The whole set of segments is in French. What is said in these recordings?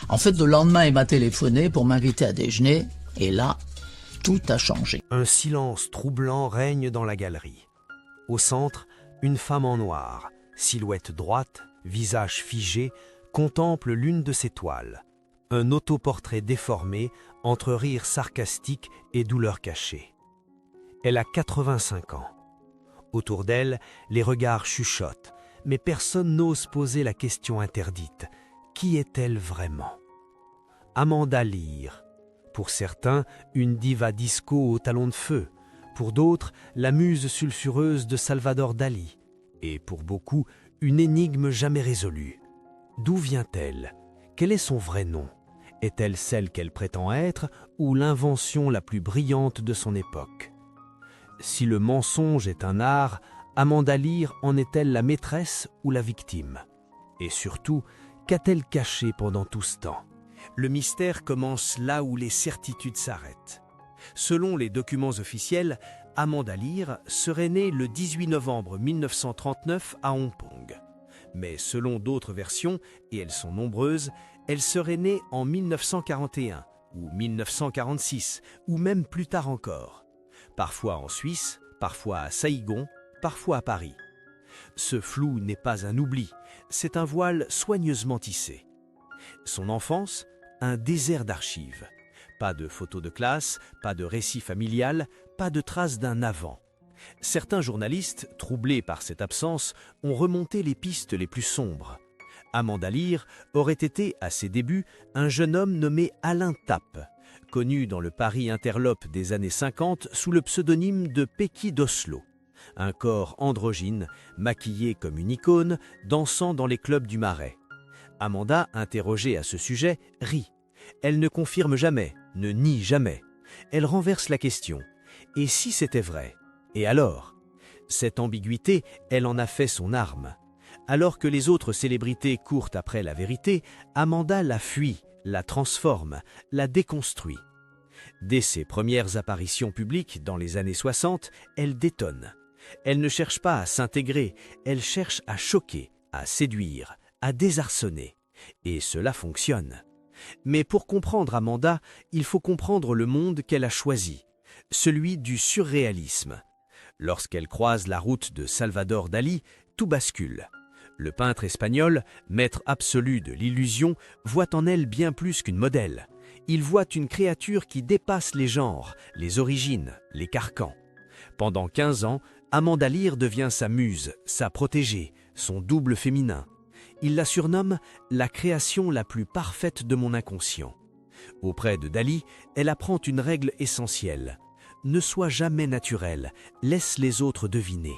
En fait, le lendemain, il m'a téléphoné pour m'inviter à déjeuner, et là, tout a changé. Un silence troublant règne dans la galerie. Au centre, une femme en noir, silhouette droite, visage figé, contemple l'une de ses toiles. Un autoportrait déformé entre rire sarcastique et douleur cachée. Elle a 85 ans. Autour d'elle, les regards chuchotent, mais personne n'ose poser la question interdite. Qui est-elle vraiment? Amanda Lear. Pour certains, une diva disco au talon de feu. Pour d'autres, la muse sulfureuse de Salvador Dali. Et pour beaucoup, une énigme jamais résolue. D'où vient-elle? Quel est son vrai nom? Est-elle celle qu'elle prétend être ou l'invention la plus brillante de son époque? Si le mensonge est un art, Amanda Lear en est-elle la maîtresse ou la victime? Et surtout, qu'a-t-elle caché pendant tout ce temps? Le mystère commence là où les certitudes s'arrêtent. Selon les documents officiels, Amanda Lear serait née le 18 novembre 1939 à Hong Kong. Mais selon d'autres versions, et elles sont nombreuses, elle serait née en 1941 ou 1946 ou même plus tard encore. Parfois en Suisse, parfois à Saïgon, parfois à Paris. Ce flou n'est pas un oubli, c'est un voile soigneusement tissé. Son enfance, un désert d'archives. Pas de photos de classe, pas de récit familial, pas de traces d'un avant. Certains journalistes, troublés par cette absence, ont remonté les pistes les plus sombres. Amanda Lear aurait été, à ses débuts, un jeune homme nommé Alain Tappe, connu dans le Paris interlope des années 50 sous le pseudonyme de Pecky d'Oslo. Un corps androgyne, maquillé comme une icône, dansant dans les clubs du Marais. Amanda, interrogée à ce sujet, rit. Elle ne confirme jamais, ne nie jamais. Elle renverse la question. Et si c'était vrai? Et alors? Cette ambiguïté, elle en a fait son arme. Alors que les autres célébrités courent après la vérité, Amanda la fuit, la transforme, la déconstruit. Dès ses premières apparitions publiques dans les années 60, elle détonne. Elle ne cherche pas à s'intégrer, elle cherche à choquer, à séduire, à désarçonner. Et cela fonctionne. Mais pour comprendre Amanda, il faut comprendre le monde qu'elle a choisi, celui du surréalisme. Lorsqu'elle croise la route de Salvador Dali, tout bascule. Le peintre espagnol, maître absolu de l'illusion, voit en elle bien plus qu'une modèle. Il voit une créature qui dépasse les genres, les origines, les carcans. Pendant 15 ans, Amanda Lear devient sa muse, sa protégée, son double féminin. Il la surnomme « la création la plus parfaite de mon inconscient ». Auprès de Dali, elle apprend une règle essentielle. Ne sois jamais naturelle, laisse les autres deviner.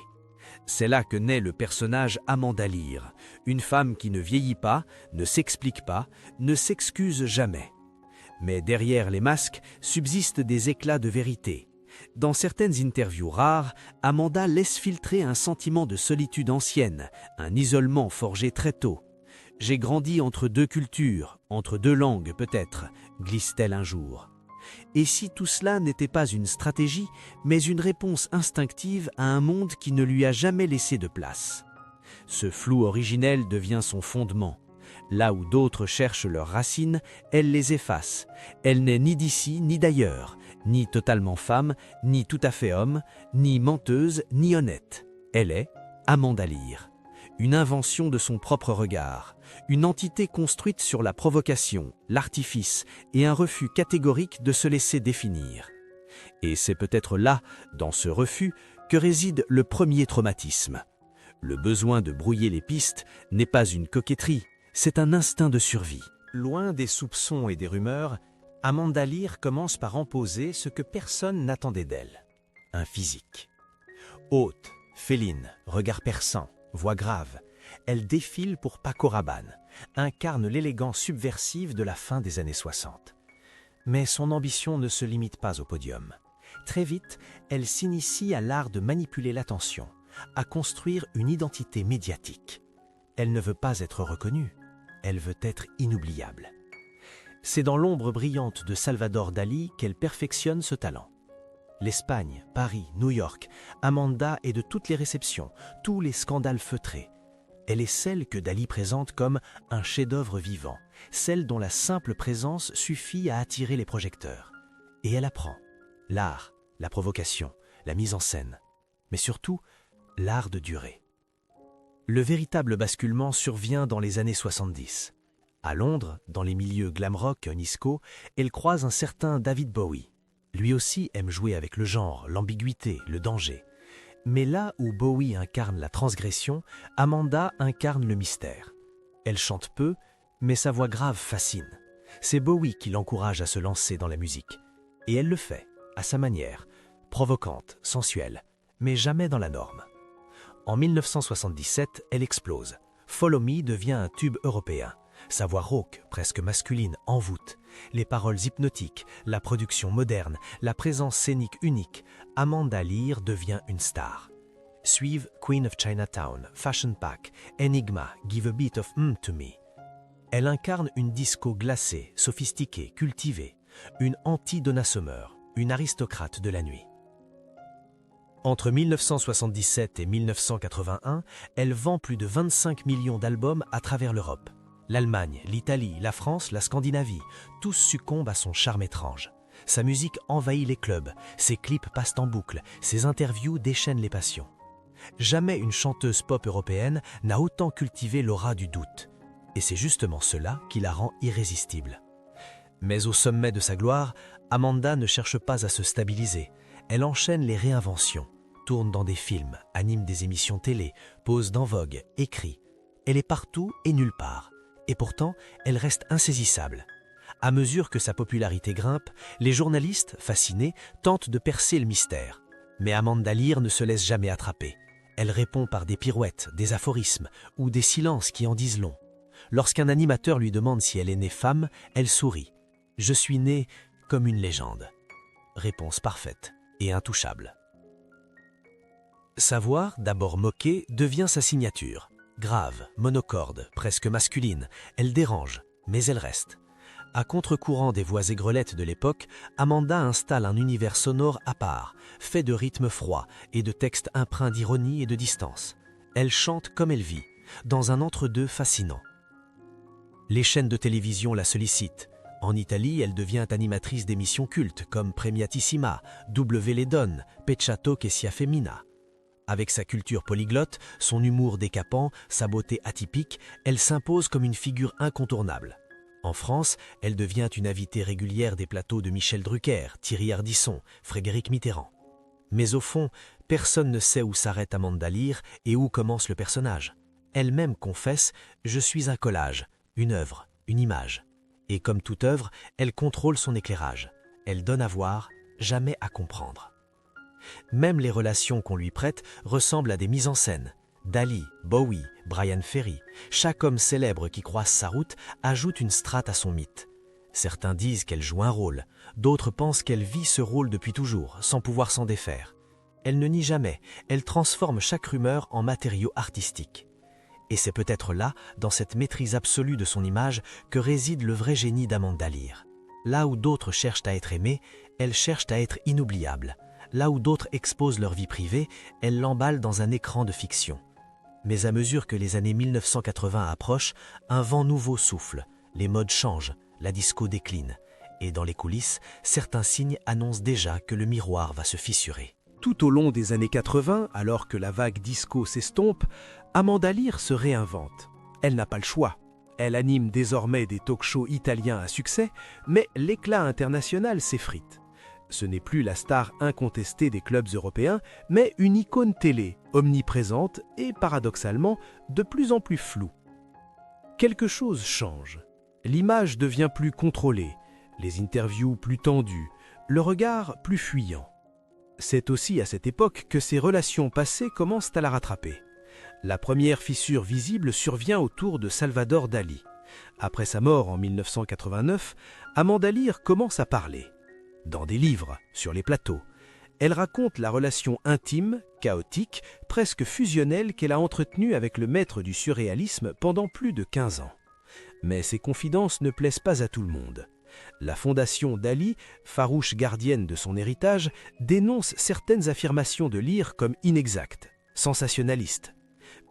C'est là que naît le personnage Amanda Lear, une femme qui ne vieillit pas, ne s'explique pas, ne s'excuse jamais. Mais derrière les masques subsistent des éclats de vérité. Dans certaines interviews rares, Amanda laisse filtrer un sentiment de solitude ancienne, un isolement forgé très tôt. « J'ai grandi entre deux cultures, entre deux langues peut-être », glisse-t-elle un jour. Et si tout cela n'était pas une stratégie, mais une réponse instinctive à un monde qui ne lui a jamais laissé de place? Ce flou originel devient son fondement. Là où d'autres cherchent leurs racines, elle les efface. Elle n'est ni d'ici ni d'ailleurs, ni totalement femme, ni tout à fait homme, ni menteuse, ni honnête. Elle est Amanda Lear, une invention de son propre regard, une entité construite sur la provocation, l'artifice et un refus catégorique de se laisser définir. Et c'est peut-être là, dans ce refus, que réside le premier traumatisme. Le besoin de brouiller les pistes n'est pas une coquetterie, c'est un instinct de survie. Loin des soupçons et des rumeurs, Amanda Lear commence par imposer ce que personne n'attendait d'elle. Un physique. Haute, féline, regard perçant, voix grave, elle défile pour Paco Rabanne, incarne l'élégance subversive de la fin des années 60. Mais son ambition ne se limite pas au podium. Très vite, elle s'initie à l'art de manipuler l'attention, à construire une identité médiatique. Elle ne veut pas être reconnue, elle veut être inoubliable. C'est dans l'ombre brillante de Salvador Dali qu'elle perfectionne ce talent. L'Espagne, Paris, New York, Amanda est de toutes les réceptions, tous les scandales feutrés. Elle est celle que Dali présente comme un chef-d'œuvre vivant, celle dont la simple présence suffit à attirer les projecteurs. Et elle apprend l'art, la provocation, la mise en scène, mais surtout l'art de durer. Le véritable basculement survient dans les années 70. À Londres, dans les milieux glam rock disco, elle croise un certain David Bowie. Lui aussi aime jouer avec le genre, l'ambiguïté, le danger. Mais là où Bowie incarne la transgression, Amanda incarne le mystère. Elle chante peu, mais sa voix grave fascine. C'est Bowie qui l'encourage à se lancer dans la musique. Et elle le fait, à sa manière, provocante, sensuelle, mais jamais dans la norme. En 1977, elle explose. Follow Me devient un tube européen. Sa voix rauque, presque masculine, envoûte. Les paroles hypnotiques, la production moderne, la présence scénique unique, Amanda Lear devient une star. Suivent Queen of Chinatown, Fashion Pack, Enigma, Give a Bit of to Me. Elle incarne une disco glacée, sophistiquée, cultivée, une anti-Donna Summer, une aristocrate de la nuit. Entre 1977 et 1981, elle vend plus de 25 millions d'albums à travers l'Europe. L'Allemagne, l'Italie, la France, la Scandinavie, tous succombent à son charme étrange. Sa musique envahit les clubs, ses clips passent en boucle, ses interviews déchaînent les passions. Jamais une chanteuse pop européenne n'a autant cultivé l'aura du doute. Et c'est justement cela qui la rend irrésistible. Mais au sommet de sa gloire, Amanda ne cherche pas à se stabiliser. Elle enchaîne les réinventions, tourne dans des films, anime des émissions télé, pose dans Vogue, écrit. Elle est partout et nulle part. Et pourtant, elle reste insaisissable. À mesure que sa popularité grimpe, les journalistes, fascinés, tentent de percer le mystère. Mais Amanda Lear ne se laisse jamais attraper. Elle répond par des pirouettes, des aphorismes ou des silences qui en disent long. Lorsqu'un animateur lui demande si elle est née femme, elle sourit. « Je suis née comme une légende ». Réponse parfaite et intouchable. Sa voix, d'abord moquée, devient sa signature. Grave, monocorde, presque masculine, elle dérange, mais elle reste. À contre-courant des voix aigrelettes de l'époque, Amanda installe un univers sonore à part, fait de rythmes froids et de textes empreints d'ironie et de distance. Elle chante comme elle vit, dans un entre-deux fascinant. Les chaînes de télévision la sollicitent. En Italie, elle devient animatrice d'émissions cultes comme Premiatissima, W le donne, Peccato che sia femmina. Avec sa culture polyglotte, son humour décapant, sa beauté atypique, elle s'impose comme une figure incontournable. En France, elle devient une invitée régulière des plateaux de Michel Drucker, Thierry Ardisson, Frédéric Mitterrand. Mais au fond, personne ne sait où s'arrête Amanda Lear et où commence le personnage. Elle-même confesse « Je suis un collage, une œuvre, une image ». Et comme toute œuvre, elle contrôle son éclairage. Elle donne à voir, jamais à comprendre. Même les relations qu'on lui prête ressemblent à des mises en scène. Dali, Bowie, Brian Ferry, chaque homme célèbre qui croise sa route ajoute une strate à son mythe. Certains disent qu'elle joue un rôle, d'autres pensent qu'elle vit ce rôle depuis toujours, sans pouvoir s'en défaire. Elle ne nie jamais, elle transforme chaque rumeur en matériau artistique. Et c'est peut-être là, dans cette maîtrise absolue de son image, que réside le vrai génie d'Amanda Lear. Là où d'autres cherchent à être aimés, elle cherche à être inoubliable. Là où d'autres exposent leur vie privée, elle l'emballe dans un écran de fiction. Mais à mesure que les années 1980 approchent, un vent nouveau souffle, les modes changent, la disco décline. Et dans les coulisses, certains signes annoncent déjà que le miroir va se fissurer. Tout au long des années 80, alors que la vague disco s'estompe, Amanda Lear se réinvente. Elle n'a pas le choix. Elle anime désormais des talk-shows italiens à succès, mais l'éclat international s'effrite. Ce n'est plus la star incontestée des clubs européens, mais une icône télé, omniprésente et paradoxalement de plus en plus floue. Quelque chose change. L'image devient plus contrôlée, les interviews plus tendues, le regard plus fuyant. C'est aussi à cette époque que ses relations passées commencent à la rattraper. La première fissure visible survient autour de Salvador Dali. Après sa mort en 1989, Amanda Lear commence à parler. Dans des livres, sur les plateaux. Elle raconte la relation intime, chaotique, presque fusionnelle qu'elle a entretenue avec le maître du surréalisme pendant plus de 15 ans. Mais ces confidences ne plaisent pas à tout le monde. La fondation Dali, farouche gardienne de son héritage, dénonce certaines affirmations de Lear comme inexactes, sensationnalistes.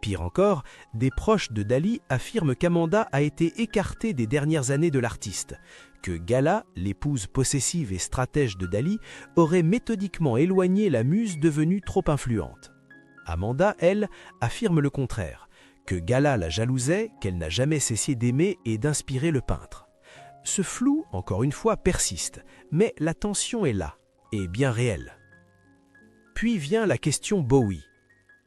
Pire encore, des proches de Dali affirment qu'Amanda a été écartée des dernières années de l'artiste, que Gala, l'épouse possessive et stratège de Dali, aurait méthodiquement éloigné la muse devenue trop influente. Amanda, elle, affirme le contraire, que Gala la jalousait, qu'elle n'a jamais cessé d'aimer et d'inspirer le peintre. Ce flou, encore une fois, persiste, mais la tension est là, et bien réelle. Puis vient la question Bowie.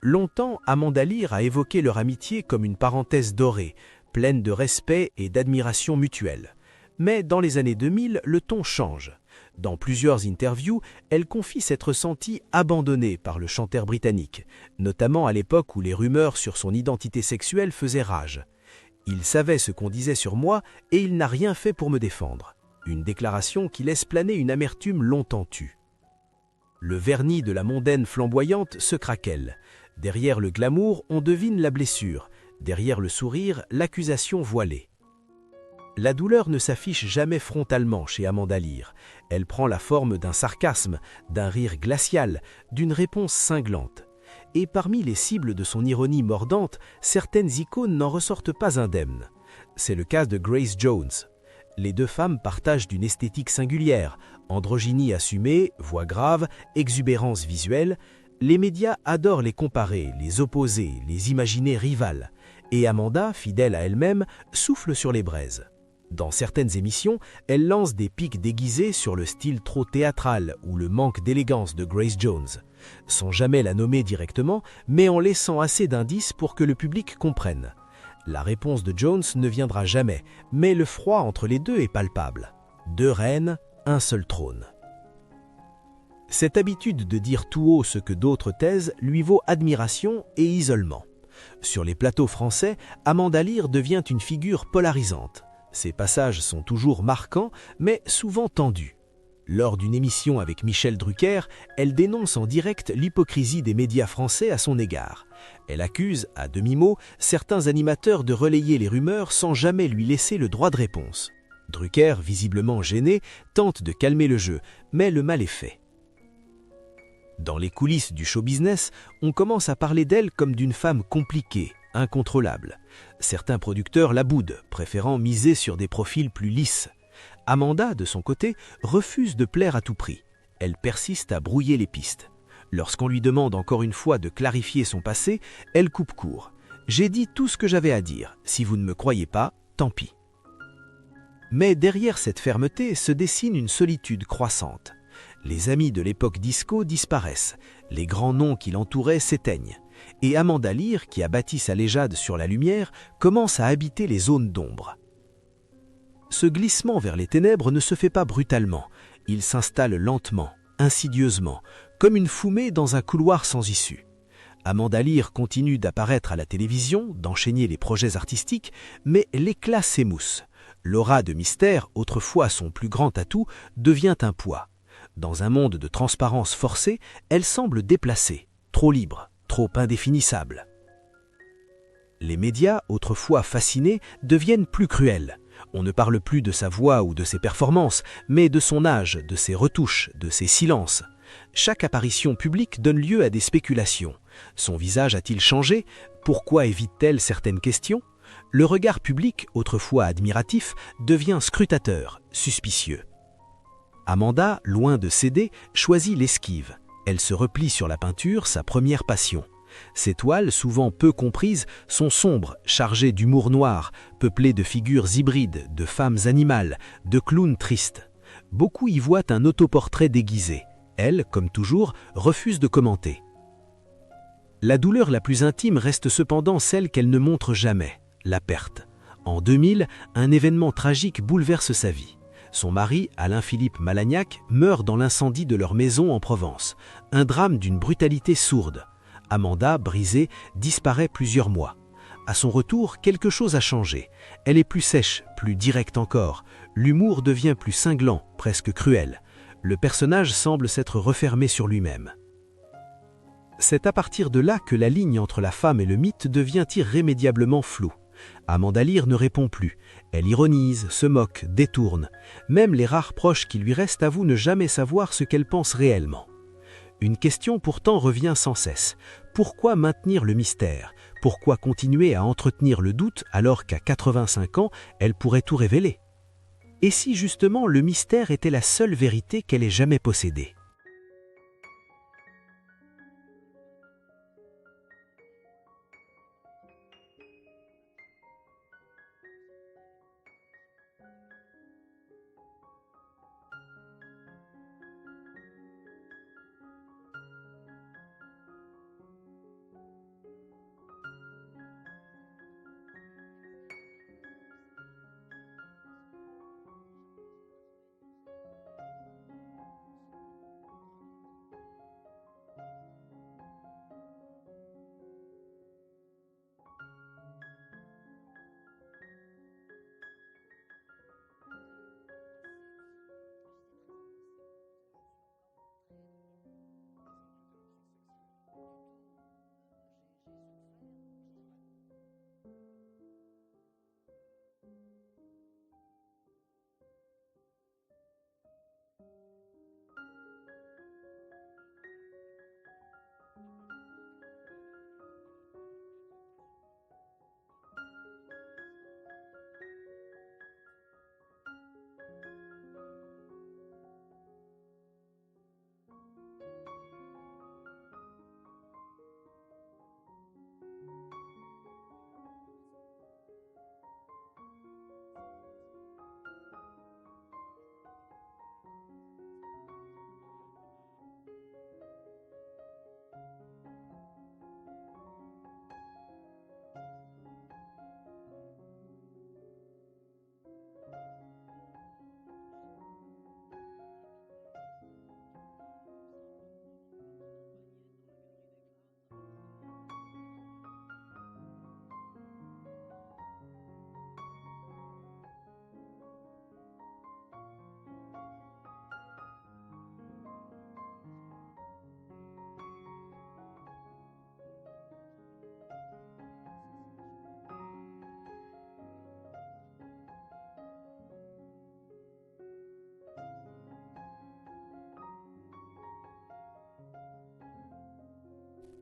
Longtemps, Amanda Lear a évoqué leur amitié comme une parenthèse dorée, pleine de respect et d'admiration mutuelle. Mais dans les années 2000, le ton change. Dans plusieurs interviews, elle confie s'être sentie abandonnée par le chanteur britannique, notamment à l'époque où les rumeurs sur son identité sexuelle faisaient rage. « Il savait ce qu'on disait sur moi et il n'a rien fait pour me défendre. » Une déclaration qui laisse planer une amertume longtemps tue. Le vernis de la mondaine flamboyante se craquelle. Derrière le glamour, on devine la blessure. Derrière le sourire, l'accusation voilée. La douleur ne s'affiche jamais frontalement chez Amanda Lear. Elle prend la forme d'un sarcasme, d'un rire glacial, d'une réponse cinglante. Et parmi les cibles de son ironie mordante, certaines icônes n'en ressortent pas indemnes. C'est le cas de Grace Jones. Les deux femmes partagent d'une esthétique singulière, androgynie assumée, voix grave, exubérance visuelle. Les médias adorent les comparer, les opposer, les imaginer rivales. Et Amanda, fidèle à elle-même, souffle sur les braises. Dans certaines émissions, elle lance des piques déguisées sur le style trop théâtral ou le manque d'élégance de Grace Jones, sans jamais la nommer directement, mais en laissant assez d'indices pour que le public comprenne. La réponse de Jones ne viendra jamais, mais le froid entre les deux est palpable. Deux reines, un seul trône. Cette habitude de dire tout haut ce que d'autres taisent lui vaut admiration et isolement. Sur les plateaux français, Amanda Lear devient une figure polarisante. Ses passages sont toujours marquants, mais souvent tendus. Lors d'une émission avec Michel Drucker, elle dénonce en direct l'hypocrisie des médias français à son égard. Elle accuse, à demi-mot, certains animateurs de relayer les rumeurs sans jamais lui laisser le droit de réponse. Drucker, visiblement gêné, tente de calmer le jeu, mais le mal est fait. Dans les coulisses du show-business, on commence à parler d'elle comme d'une femme compliquée, incontrôlable. Certains producteurs la boudent, préférant miser sur des profils plus lisses. Amanda, de son côté, refuse de plaire à tout prix. Elle persiste à brouiller les pistes. Lorsqu'on lui demande encore une fois de clarifier son passé, elle coupe court. « J'ai dit tout ce que j'avais à dire. Si vous ne me croyez pas, tant pis. » Mais derrière cette fermeté se dessine une solitude croissante. Les amis de l'époque disco disparaissent, les grands noms qui l'entouraient s'éteignent. Et Amanda Lear, qui a bâti sa léjade sur la lumière, commence à habiter les zones d'ombre. Ce glissement vers les ténèbres ne se fait pas brutalement, il s'installe lentement, insidieusement, comme une fumée dans un couloir sans issue. Amanda Lear continue d'apparaître à la télévision, d'enchaîner les projets artistiques, mais l'éclat s'émousse. L'aura de mystère, autrefois son plus grand atout, devient un poids. Dans un monde de transparence forcée, elle semble déplacée, trop libre, trop indéfinissable. Les médias, autrefois fascinés, deviennent plus cruels. On ne parle plus de sa voix ou de ses performances, mais de son âge, de ses retouches, de ses silences. Chaque apparition publique donne lieu à des spéculations. Son visage a-t-il changé? Pourquoi évite-t-elle certaines questions? Le regard public, autrefois admiratif, devient scrutateur, suspicieux. Amanda, loin de céder, choisit l'esquive. Elle se replie sur la peinture, sa première passion. Ses toiles, souvent peu comprises, sont sombres, chargées d'humour noir, peuplées de figures hybrides, de femmes animales, de clowns tristes. Beaucoup y voient un autoportrait déguisé. Elle, comme toujours, refuse de commenter. La douleur la plus intime reste cependant celle qu'elle ne montre jamais, la perte. En 2000, un événement tragique bouleverse sa vie. Son mari, Alain-Philippe Malagnac, meurt dans l'incendie de leur maison en Provence. Un drame d'une brutalité sourde. Amanda, brisée, disparaît plusieurs mois. À son retour, quelque chose a changé. Elle est plus sèche, plus directe encore. L'humour devient plus cinglant, presque cruel. Le personnage semble s'être refermé sur lui-même. C'est à partir de là que la ligne entre la femme et le mythe devient irrémédiablement floue. Amanda Lear ne répond plus. Elle ironise, se moque, détourne. Même les rares proches qui lui restent avouent ne jamais savoir ce qu'elle pense réellement. Une question pourtant revient sans cesse. Pourquoi maintenir le mystère? Pourquoi continuer à entretenir le doute alors qu'à 85 ans, elle pourrait tout révéler? Et si justement le mystère était la seule vérité qu'elle ait jamais possédée?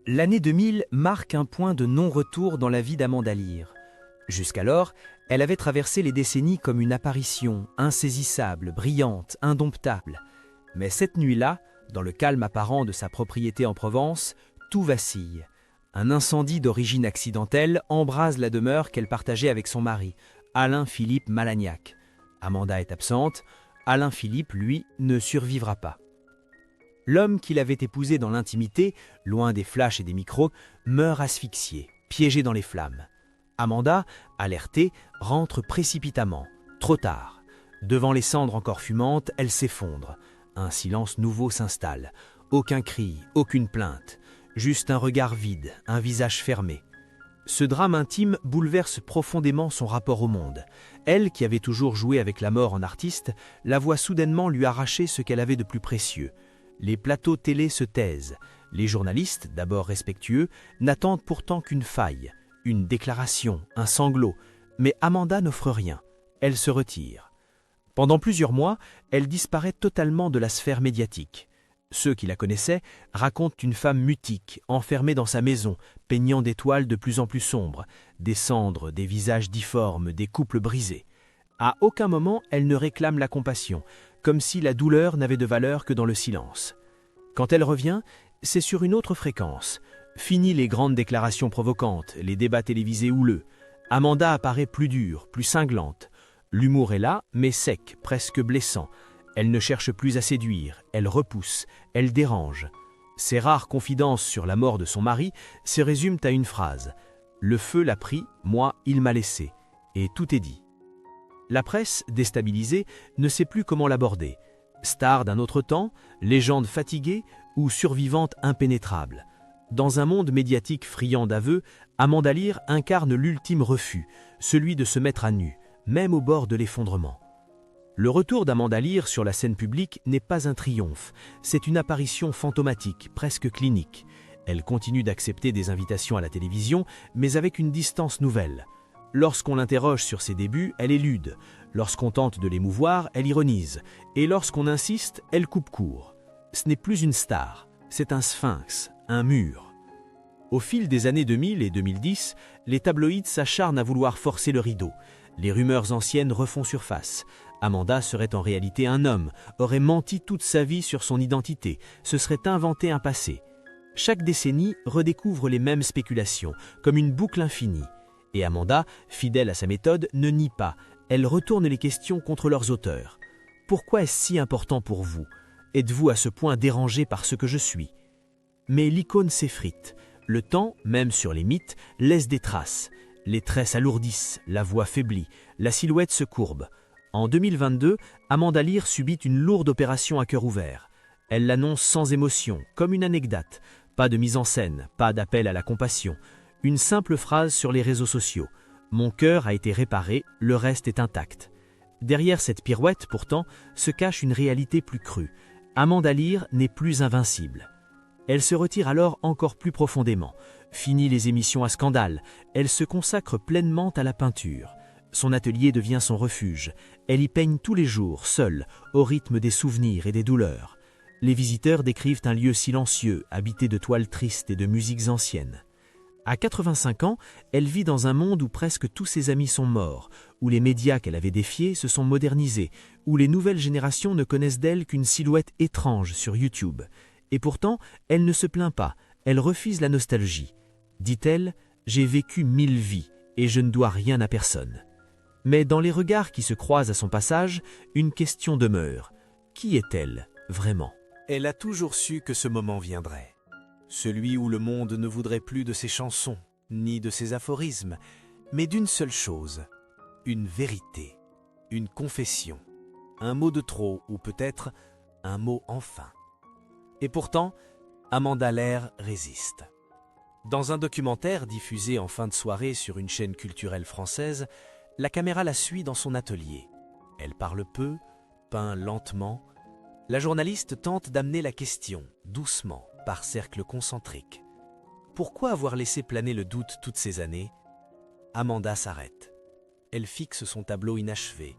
L'année 2000 marque un point de non-retour dans la vie d'Amanda Lear. Jusqu'alors, elle avait traversé les décennies comme une apparition, insaisissable, brillante, indomptable. Mais cette nuit-là, dans le calme apparent de sa propriété en Provence, tout vacille. Un incendie d'origine accidentelle embrase la demeure qu'elle partageait avec son mari, Alain-Philippe Malagnac. Amanda est absente, Alain-Philippe, lui, ne survivra pas. L'homme qu'il avait épousé dans l'intimité, loin des flashs et des micros, meurt asphyxié, piégé dans les flammes. Amanda, alertée, rentre précipitamment, trop tard. Devant les cendres encore fumantes, elle s'effondre. Un silence nouveau s'installe. Aucun cri, aucune plainte. Juste un regard vide, un visage fermé. Ce drame intime bouleverse profondément son rapport au monde. Elle, qui avait toujours joué avec la mort en artiste, la voit soudainement lui arracher ce qu'elle avait de plus précieux. Les plateaux télé se taisent. Les journalistes, d'abord respectueux, n'attendent pourtant qu'une faille, une déclaration, un sanglot. Mais Amanda n'offre rien. Elle se retire. Pendant plusieurs mois, elle disparaît totalement de la sphère médiatique. Ceux qui la connaissaient racontent une femme mutique, enfermée dans sa maison, peignant des toiles de plus en plus sombres, des cendres, des visages difformes, des couples brisés. À aucun moment, elle ne réclame la compassion, comme si la douleur n'avait de valeur que dans le silence. Quand elle revient, c'est sur une autre fréquence. Fini les grandes déclarations provocantes, les débats télévisés houleux. Amanda apparaît plus dure, plus cinglante. L'humour est là, mais sec, presque blessant. Elle ne cherche plus à séduire, elle repousse, elle dérange. Ses rares confidences sur la mort de son mari se résument à une phrase. « Le feu l'a pris, moi, il m'a laissé. » Et tout est dit. La presse, déstabilisée, ne sait plus comment l'aborder. Star d'un autre temps, légende fatiguée ou survivante impénétrable. Dans un monde médiatique friand d'aveux, Amanda Lear incarne l'ultime refus, celui de se mettre à nu, même au bord de l'effondrement. Le retour d'Amanda Lear sur la scène publique n'est pas un triomphe, c'est une apparition fantomatique, presque clinique. Elle continue d'accepter des invitations à la télévision, mais avec une distance nouvelle. Lorsqu'on l'interroge sur ses débuts, elle élude. Lorsqu'on tente de l'émouvoir, elle ironise. Et lorsqu'on insiste, elle coupe court. Ce n'est plus une star, c'est un sphinx, un mur. Au fil des années 2000 et 2010, les tabloïds s'acharnent à vouloir forcer le rideau. Les rumeurs anciennes refont surface. Amanda serait en réalité un homme, aurait menti toute sa vie sur son identité, se serait inventé un passé. Chaque décennie redécouvre les mêmes spéculations, comme une boucle infinie. Et Amanda, fidèle à sa méthode, ne nie pas. Elle retourne les questions contre leurs auteurs. Pourquoi est-ce si important pour vous? Êtes-vous à ce point dérangé par ce que je suis? Mais l'icône s'effrite. Le temps, même sur les mythes, laisse des traces. Les traits s'alourdissent, la voix faiblit, la silhouette se courbe. En 2022, Amanda Lear subit une lourde opération à cœur ouvert. Elle l'annonce sans émotion, comme une anecdote. Pas de mise en scène, pas d'appel à la compassion. Une simple phrase sur les réseaux sociaux. « Mon cœur a été réparé, le reste est intact ». Derrière cette pirouette, pourtant, se cache une réalité plus crue. Amanda Lear n'est plus invincible. Elle se retire alors encore plus profondément. Fini les émissions à scandale, elle se consacre pleinement à la peinture. Son atelier devient son refuge. Elle y peigne tous les jours, seule, au rythme des souvenirs et des douleurs. Les visiteurs décrivent un lieu silencieux, habité de toiles tristes et de musiques anciennes. À 85 ans, elle vit dans un monde où presque tous ses amis sont morts, où les médias qu'elle avait défiés se sont modernisés, où les nouvelles générations ne connaissent d'elle qu'une silhouette étrange sur YouTube. Et pourtant, elle ne se plaint pas, elle refuse la nostalgie. Dit-elle, « J'ai vécu 1000 vies et je ne dois rien à personne. » Mais dans les regards qui se croisent à son passage, une question demeure. Qui est-elle, vraiment? Elle a toujours su que ce moment viendrait. Celui où le monde ne voudrait plus de ses chansons, ni de ses aphorismes, mais d'une seule chose, une vérité, une confession, un mot de trop ou peut-être un mot enfin. Et pourtant, Amanda Lear résiste. Dans un documentaire diffusé en fin de soirée sur une chaîne culturelle française, la caméra la suit dans son atelier. Elle parle peu, peint lentement. La journaliste tente d'amener la question, doucement, par cercle concentrique. Pourquoi avoir laissé planer le doute toutes ces années? Amanda s'arrête. Elle fixe son tableau inachevé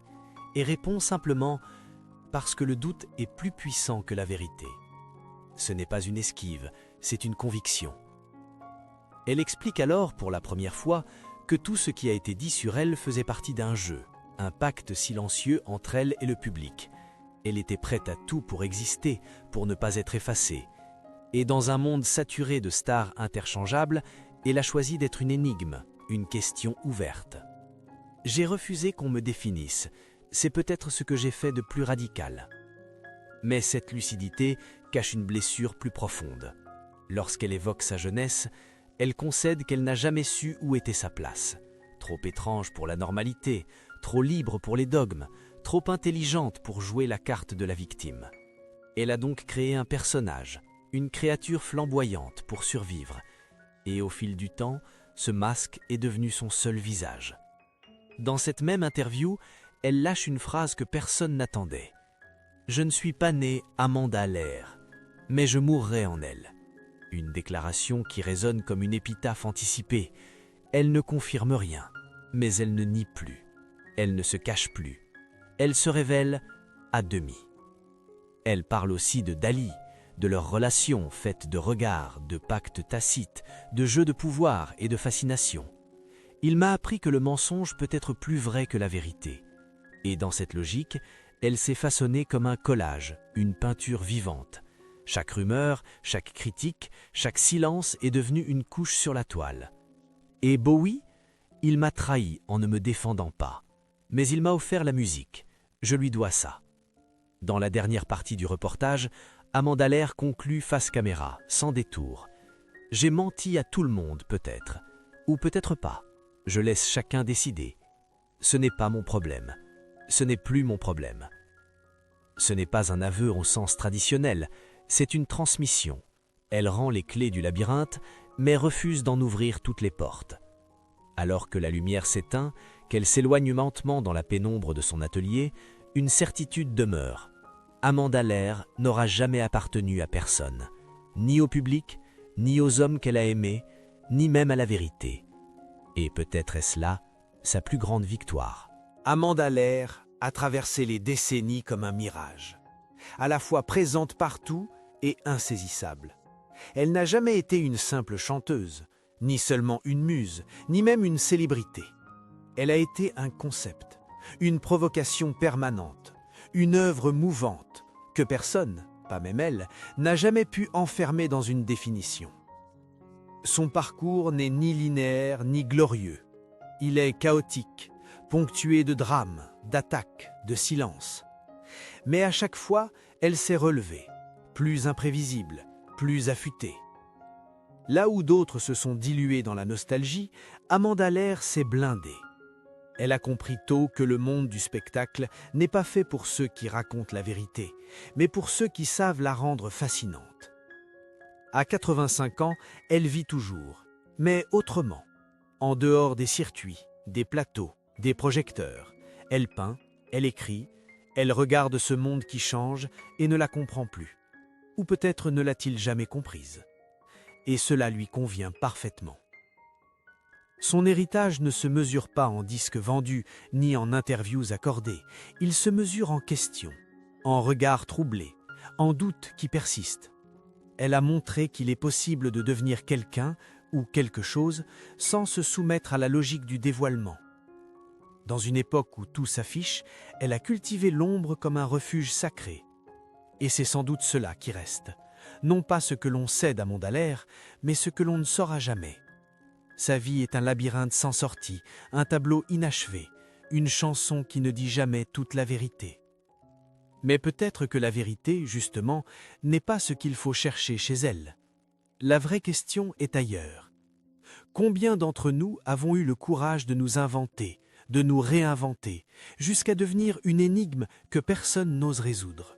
et répond simplement « parce que le doute est plus puissant que la vérité ». Ce n'est pas une esquive, c'est une conviction. Elle explique alors, pour la première fois, que tout ce qui a été dit sur elle faisait partie d'un jeu, un pacte silencieux entre elle et le public. Elle était prête à tout pour exister, pour ne pas être effacée. Et dans un monde saturé de stars interchangeables, elle a choisi d'être une énigme, une question ouverte. J'ai refusé qu'on me définisse, c'est peut-être ce que j'ai fait de plus radical. Mais cette lucidité cache une blessure plus profonde. Lorsqu'elle évoque sa jeunesse, elle concède qu'elle n'a jamais su où était sa place. Trop étrange pour la normalité, trop libre pour les dogmes, trop intelligente pour jouer la carte de la victime. Elle a donc créé un personnage, une créature flamboyante pour survivre. Et au fil du temps, ce masque est devenu son seul visage. Dans cette même interview, elle lâche une phrase que personne n'attendait. « Je ne suis pas née Amanda Lear, mais je mourrai en elle. » Une déclaration qui résonne comme une épitaphe anticipée. Elle ne confirme rien, mais elle ne nie plus. Elle ne se cache plus. Elle se révèle à demi. Elle parle aussi de Dali, de leurs relations faites de regards, de pactes tacites, de jeux de pouvoir et de fascination. Il m'a appris que le mensonge peut être plus vrai que la vérité. Et dans cette logique, elle s'est façonnée comme un collage, une peinture vivante. Chaque rumeur, chaque critique, chaque silence est devenu une couche sur la toile. Et Bowie, il m'a trahi en ne me défendant pas. Mais il m'a offert la musique. Je lui dois ça. Dans la dernière partie du reportage, Amanda Lear conclut face caméra, sans détour. J'ai menti à tout le monde peut-être, ou peut-être pas. Je laisse chacun décider. Ce n'est pas mon problème. Ce n'est plus mon problème. Ce n'est pas un aveu au sens traditionnel, c'est une transmission. Elle rend les clés du labyrinthe, mais refuse d'en ouvrir toutes les portes. Alors que la lumière s'éteint, qu'elle s'éloigne lentement dans la pénombre de son atelier, une certitude demeure. Amanda Lear n'aura jamais appartenu à personne, ni au public, ni aux hommes qu'elle a aimés, ni même à la vérité. Et peut-être est-ce là sa plus grande victoire. Amanda Lear a traversé les décennies comme un mirage, à la fois présente partout et insaisissable. Elle n'a jamais été une simple chanteuse, ni seulement une muse, ni même une célébrité. Elle a été un concept, une provocation permanente, une œuvre mouvante que personne, pas même elle, n'a jamais pu enfermer dans une définition. Son parcours n'est ni linéaire ni glorieux. Il est chaotique, ponctué de drames, d'attaques, de silences. Mais à chaque fois, elle s'est relevée, plus imprévisible, plus affûtée. Là où d'autres se sont dilués dans la nostalgie, Amanda Lear s'est blindée. Elle a compris tôt que le monde du spectacle n'est pas fait pour ceux qui racontent la vérité, mais pour ceux qui savent la rendre fascinante. À 85 ans, elle vit toujours, mais autrement. En dehors des circuits, des plateaux, des projecteurs, elle peint, elle écrit, elle regarde ce monde qui change et ne la comprend plus. Ou peut-être ne l'a-t-il jamais comprise. Et cela lui convient parfaitement. Son héritage ne se mesure pas en disques vendus ni en interviews accordées. Il se mesure en questions, en regards troublés, en doutes qui persistent. Elle a montré qu'il est possible de devenir quelqu'un ou quelque chose sans se soumettre à la logique du dévoilement. Dans une époque où tout s'affiche, elle a cultivé l'ombre comme un refuge sacré. Et c'est sans doute cela qui reste. Non pas ce que l'on sait d'Amanda Lear, mais ce que l'on ne saura jamais. Sa vie est un labyrinthe sans sortie, un tableau inachevé, une chanson qui ne dit jamais toute la vérité. Mais peut-être que la vérité, justement, n'est pas ce qu'il faut chercher chez elle. La vraie question est ailleurs. Combien d'entre nous avons eu le courage de nous inventer, de nous réinventer, jusqu'à devenir une énigme que personne n'ose résoudre ?